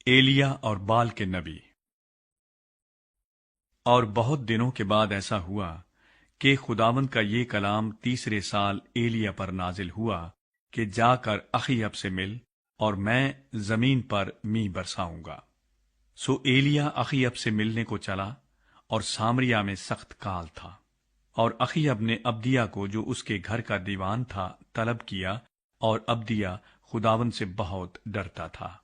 ایلیا اور بال کے نبی۔ اور بہت دنوں کے بعد ایسا ہوا کہ خداوند کا یہ کلام تیسرے سال ایلیا پر نازل ہوا کہ جا کر اخیب سے مل اور میں زمین پر می برساؤں گا۔ سو ایلیا اخیب سے ملنے کو چلا اور سامریا میں سخت کال تھا، اور اخیب نے ابدیا کو جو اس کے گھر کا دیوان تھا طلب کیا، اور ابدیا خداوند سے بہت ڈرتا تھا،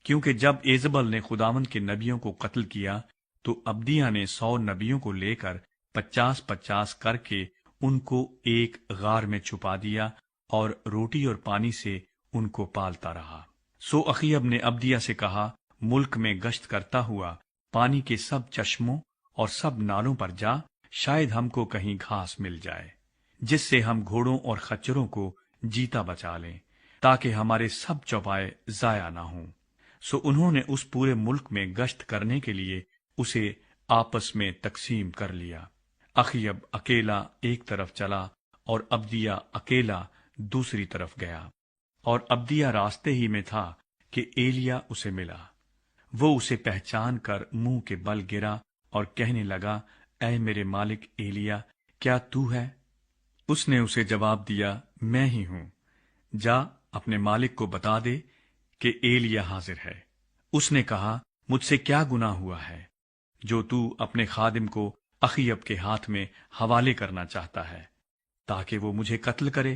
کیونکہ جب ایزبل نے خداوند کے نبیوں کو قتل کیا تو ابدیا نے 100 نبیوں کو لے کر 50 کر کے ان کو ایک غار میں چھپا دیا اور روٹی اور پانی سے ان کو پالتا رہا۔ سو اخیب نے ابدیا سے کہا، ملک میں گشت کرتا ہوا پانی کے سب چشموں اور سب نالوں پر جا، شاید ہم کو کہیں گھاس مل جائے جس سے ہم گھوڑوں اور خچروں کو جیتا بچا لیں، تاکہ ہمارے سب چوپائے ضائع نہ ہوں۔ سو انہوں نے اس پورے ملک میں گشت کرنے کے لیے اسے آپس میں تقسیم کر لیا۔ اخیب اکیلا ایک طرف چلا اور ابدیا اکیلا دوسری طرف گیا، اور ابدیا راستے ہی میں تھا کہ ایلیا اسے ملا۔ وہ اسے پہچان کر منہ کے بل گرا اور کہنے لگا، اے میرے مالک ایلیا، کیا تو ہے؟ اس نے اسے جواب دیا، میں ہی ہوں، جا اپنے مالک کو بتا دے کہ ایلیا حاضر ہے۔ اس نے کہا، مجھ سے کیا گناہ ہوا ہے جو تو اپنے خادم کو اخیب کے ہاتھ میں حوالے کرنا چاہتا ہے تاکہ وہ مجھے قتل کرے؟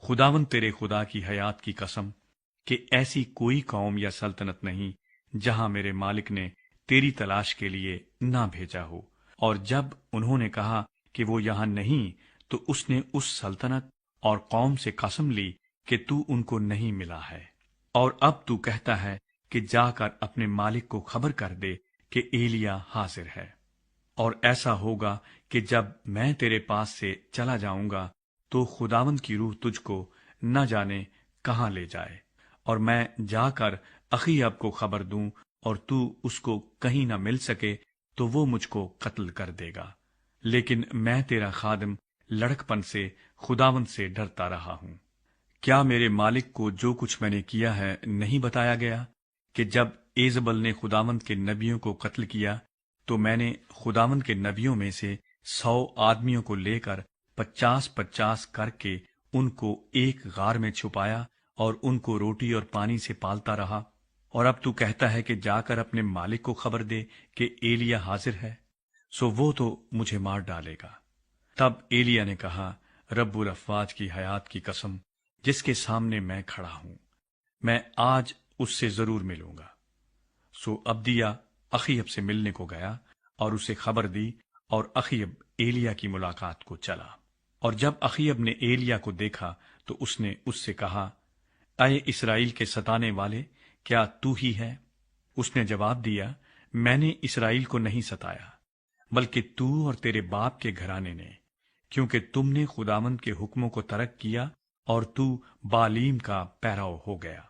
خداوند تیرے خدا کی حیات کی قسم کہ ایسی کوئی قوم یا سلطنت نہیں جہاں میرے مالک نے تیری تلاش کے لیے نہ بھیجا ہو۔ اور جب انہوں نے کہا کہ وہ یہاں نہیں، تو اس نے اس سلطنت اور قوم سے قسم لی کہ تو ان کو نہیں ملا ہے، اور اب تو کہتا ہے کہ جا کر اپنے مالک کو خبر کر دے کہ ایلیا حاضر ہے۔ اور ایسا ہوگا کہ جب میں تیرے پاس سے چلا جاؤں گا تو خداوند کی روح تجھ کو نہ جانے کہاں لے جائے، اور میں جا کر اخیب کو خبر دوں اور تو اس کو کہیں نہ مل سکے تو وہ مجھ کو قتل کر دے گا۔ لیکن میں تیرا خادم لڑکپن سے خداوند سے ڈرتا رہا ہوں۔ کیا میرے مالک کو جو کچھ میں نے کیا ہے نہیں بتایا گیا کہ جب ایزبل نے خداوند کے نبیوں کو قتل کیا تو میں نے خداوند کے نبیوں میں سے 100 آدمیوں کو لے کر 50 کر کے ان کو ایک غار میں چھپایا اور ان کو روٹی اور پانی سے پالتا رہا؟ اور اب تو کہتا ہے کہ جا کر اپنے مالک کو خبر دے کہ ایلیا حاضر ہے، سو وہ تو مجھے مار ڈالے گا۔ تب ایلیا نے کہا، رب الافواج کی حیات کی قسم جس کے سامنے میں کھڑا ہوں، میں آج اس سے ضرور ملوں گا۔ سو ابدیا اخیب سے ملنے کو گیا اور اسے خبر دی، اور اخیب ایلیا کی ملاقات کو چلا۔ اور جب اخیب نے ایلیا کو دیکھا تو اس نے اس سے کہا، اے اسرائیل کے ستانے والے، کیا تو ہی ہے؟ اس نے جواب دیا، میں نے اسرائیل کو نہیں ستایا، بلکہ تو اور تیرے باپ کے گھرانے نے، کیونکہ تم نے خداوند کے حکموں کو ترک کیا اور تو بالیم کا پیرو ہو گیا۔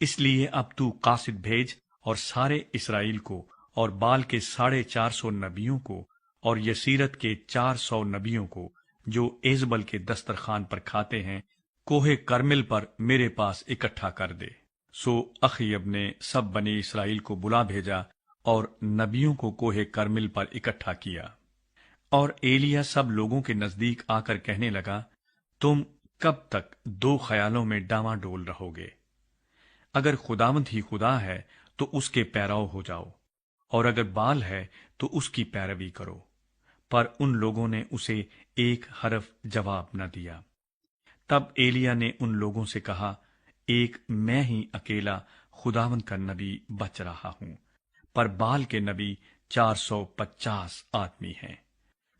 اس لیے اب تو قاصد بھیج اور سارے اسرائیل کو اور بال کے 450 نبیوں کو اور یسیرت کے 400 نبیوں کو جو ایزبل کے دسترخوان پر کھاتے ہیں، کوہ کرمل پر میرے پاس اکٹھا کر دے۔ سو اخیب نے سب بنی اسرائیل کو بلا بھیجا اور نبیوں کو کوہ کرمل پر اکٹھا کیا۔ اور ایلیا سب لوگوں کے نزدیک آ کر کہنے لگا، تم کب تک 2 خیالوں میں ڈاواں ڈول رہو گے؟ اگر خداوند ہی خدا ہے تو اس کے پیرو ہو جاؤ، اور اگر بال ہے تو اس کی پیروی کرو۔ پر ان لوگوں نے اسے ایک حرف جواب نہ دیا۔ تب ایلیا نے ان لوگوں سے کہا، ایک میں ہی اکیلا خداوند کا نبی بچ رہا ہوں، پر بال کے نبی 450 آدمی ہیں۔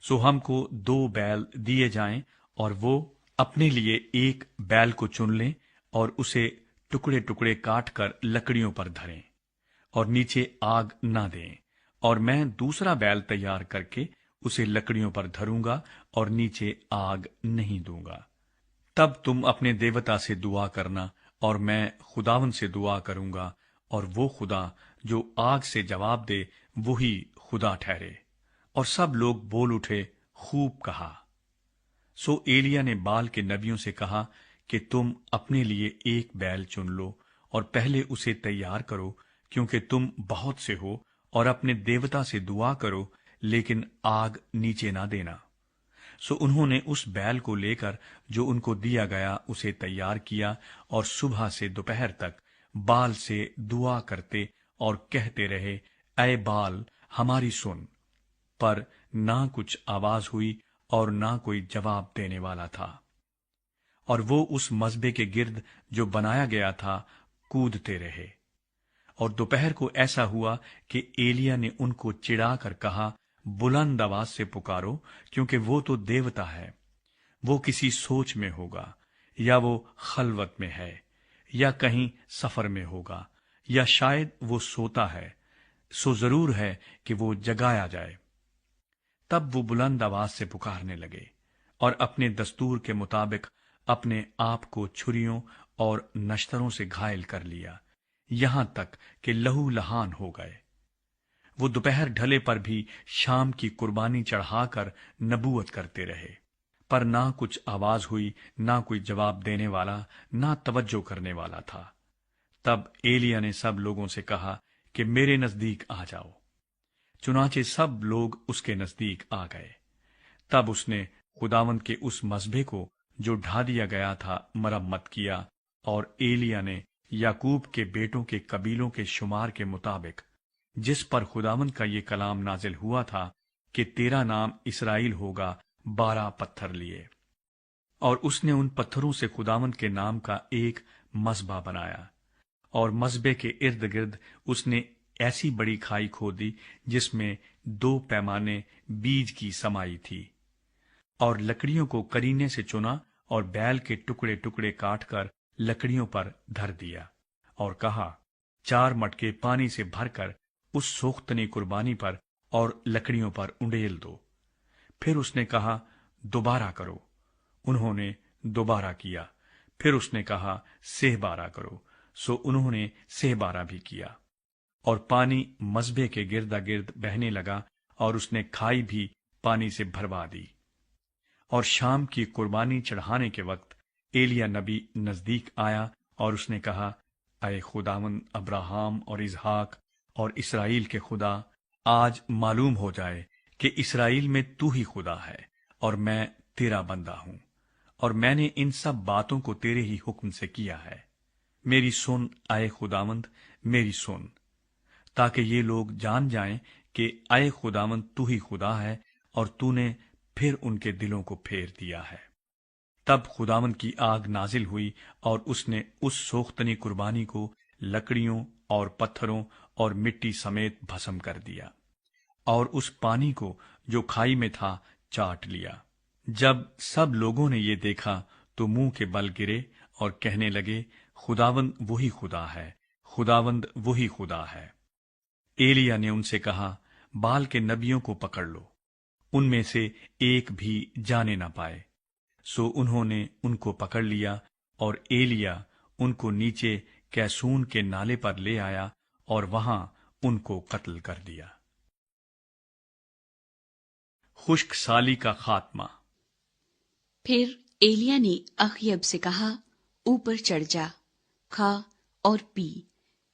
سو ہم کو 2 بیل دیے جائیں اور وہ اپنے لیے ایک بیل کو چن لیں اور اسے ٹکڑے ٹکڑے کاٹ کر لکڑیوں پر دھریں اور نیچے آگ نہ دیں، اور میں دوسرا بیل تیار کر کے اسے لکڑیوں پر دھروں گا اور نیچے آگ نہیں دوں گا۔ تب تم اپنے دیوتا سے دعا کرنا اور میں خداوند سے دعا کروں گا، اور وہ خدا جو آگ سے جواب دے وہی خدا ٹھہرے۔ اور سب لوگ بول اٹھے، خوب کہا۔ سو ایلیا نے بال کے نبیوں سے کہا کہ تم اپنے لیے ایک بیل چن لو اور پہلے اسے تیار کرو، کیونکہ تم بہت سے ہو، اور اپنے دیوتا سے دعا کرو، لیکن آگ نیچے نہ دینا۔ سو انہوں نے اس بیل کو لے کر جو ان کو دیا گیا اسے تیار کیا، اور صبح سے دوپہر تک بال سے دعا کرتے اور کہتے رہے، اے بال ہماری سن۔ پر نہ کچھ آواز ہوئی اور نہ کوئی جواب دینے والا تھا، اور وہ اس مذبح کے گرد جو بنایا گیا تھا کودتے رہے۔ اور دوپہر کو ایسا ہوا کہ ایلیا نے ان کو چڑھا کر کہا، بلند آواز سے پکارو، کیونکہ وہ تو دیوتا ہے۔ وہ کسی سوچ میں ہوگا، یا وہ خلوت میں ہے، یا کہیں سفر میں ہوگا، یا شاید وہ سوتا ہے، سو ضرور ہے کہ وہ جگایا جائے۔ تب وہ بلند آواز سے پکارنے لگے، اور اپنے دستور کے مطابق اپنے آپ کو چھریوں اور نشتروں سے گھائل کر لیا، یہاں تک کہ لہو لہان ہو گئے۔ وہ دوپہر ڈھلے پر بھی شام کی قربانی چڑھا کر نبوت کرتے رہے، پر نہ کچھ آواز ہوئی، نہ کوئی جواب دینے والا، نہ توجہ کرنے والا تھا۔ تب ایلیا نے سب لوگوں سے کہا کہ میرے نزدیک آ جاؤ۔ چنانچہ سب لوگ اس کے نزدیک آ گئے۔ تب اس نے خداوند کے اس مذبح کو جو ڈھا دیا گیا تھا مرمت کیا، اور ایلیا نے یعقوب کے بیٹوں کے قبیلوں کے شمار کے مطابق، جس پر خداوند کا یہ کلام نازل ہوا تھا کہ تیرا نام اسرائیل ہوگا، 12 پتھر لیے، اور اس نے ان پتھروں سے خداوند کے نام کا ایک مذبح بنایا، اور مذبح کے ارد گرد اس نے ایسی بڑی کھائی کھودی جس میں 2 پیمانے بیج کی سمائی تھی، اور لکڑیوں کو کرینے سے چنا، اور بیل کے ٹکڑے ٹکڑے کاٹ کر لکڑیوں پر دھر دیا، اور کہا، 4 مٹکے پانی سے بھر کر اس سوختنی قربانی پر اور لکڑیوں پر انڈیل دو۔ پھر اس نے کہا، دوبارہ کرو۔ انہوں نے دوبارہ کیا۔ پھر اس نے کہا، 6 بارہ کرو۔ سو انہوں نے 6 بارہ بھی کیا، اور پانی مذبح کے گردا گرد بہنے لگا، اور اس نے کھائی بھی پانی سے بھروا دی۔ اور شام کی قربانی چڑھانے کے وقت ایلیا نبی نزدیک آیا، اور اس نے کہا، اے خداوند ابراہیم اور اسحاق اور اسرائیل کے خدا، آج معلوم ہو جائے کہ اسرائیل میں تو ہی خدا ہے، اور میں تیرا بندہ ہوں، اور میں نے ان سب باتوں کو تیرے ہی حکم سے کیا ہے۔ میری سن اے خداوند، میری سن، تاکہ یہ لوگ جان جائیں کہ اے خداوند تو ہی خدا ہے، اور تو نے پھر ان کے دلوں کو پھیر دیا ہے۔ تب خداوند کی آگ نازل ہوئی، اور اس نے اس سوختنی قربانی کو لکڑیوں اور پتھروں اور مٹی سمیت بھسم کر دیا، اور اس پانی کو جو کھائی میں تھا چاٹ لیا۔ جب سب لوگوں نے یہ دیکھا تو منہ کے بل گرے اور کہنے لگے، خداوند وہی خدا ہے، خداوند وہی خدا ہے۔ ایلیا نے ان سے کہا، بال کے نبیوں کو پکڑ لو، ان میں سے ایک بھی جانے نہ پائے۔ سو انہوں نے ان کو پکڑ لیا، اور ایلیا ان کو نیچے کیسون کے نالے پر لے آیا، اور وہاں ان کو قتل کر دیا۔ خشک سالی کا خاتمہ۔ پھر ایلیا نے اخیب سے کہا، اوپر چڑھ جا، کھا اور پی،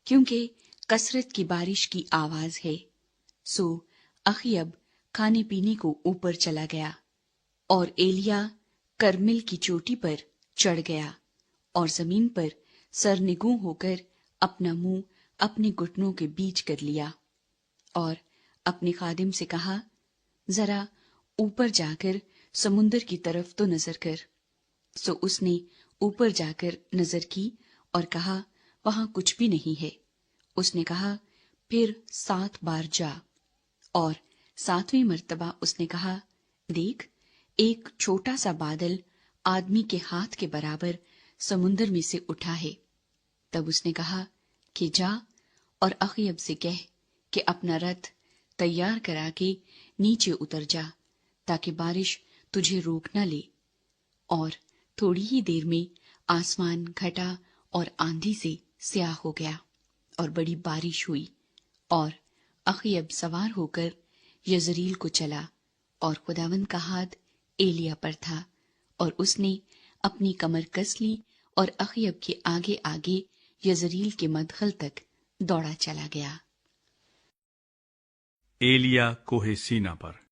کیونکہ کثرت کی بارش کی آواز ہے۔ سو اخیب کھانے پینے کو اوپر چلا گیا، اور ایلیا کرمل کی چوٹی پر چڑھ گیا، اور زمین پر سرنگوں ہو کر اپنا منہ اپنے گھٹنوں کے بیچ کر لیا، اور اپنے خادم سے کہا، ذرا اوپر جا کر سمندر کی طرف تو نظر کر۔ سو اس نے اوپر جا کر نظر کی اور کہا، وہاں کچھ بھی نہیں ہے۔ اس نے کہا، پھر 7 بار جا، اور 7ویں مرتبہ اس نے کہا، دیکھ، ایک چھوٹا سا بادل آدمی کے ہاتھ کے برابر سمندر میں سے اٹھا ہے۔ تب اس نے کہا کہ جا اور اخیب سے کہہ کہ اپنا رتھ تیار کرا کے نیچے اتر جا، تاکہ بارش تجھے روک نہ لے۔ اور تھوڑی ہی دیر میں آسمان گھٹا اور آندھی سے سیاہ ہو گیا، اور بڑی بارش ہوئی، اور اخیب سوار ہو کر یزریل کو چلا، اور خداوند کا ہاتھ ایلیا پر تھا، اور اس نے اپنی کمر کس لی، اور اخیب کے آگے آگے یزریل کے مدخل تک دوڑا چلا گیا۔ ایلیا کوہ سینا پر۔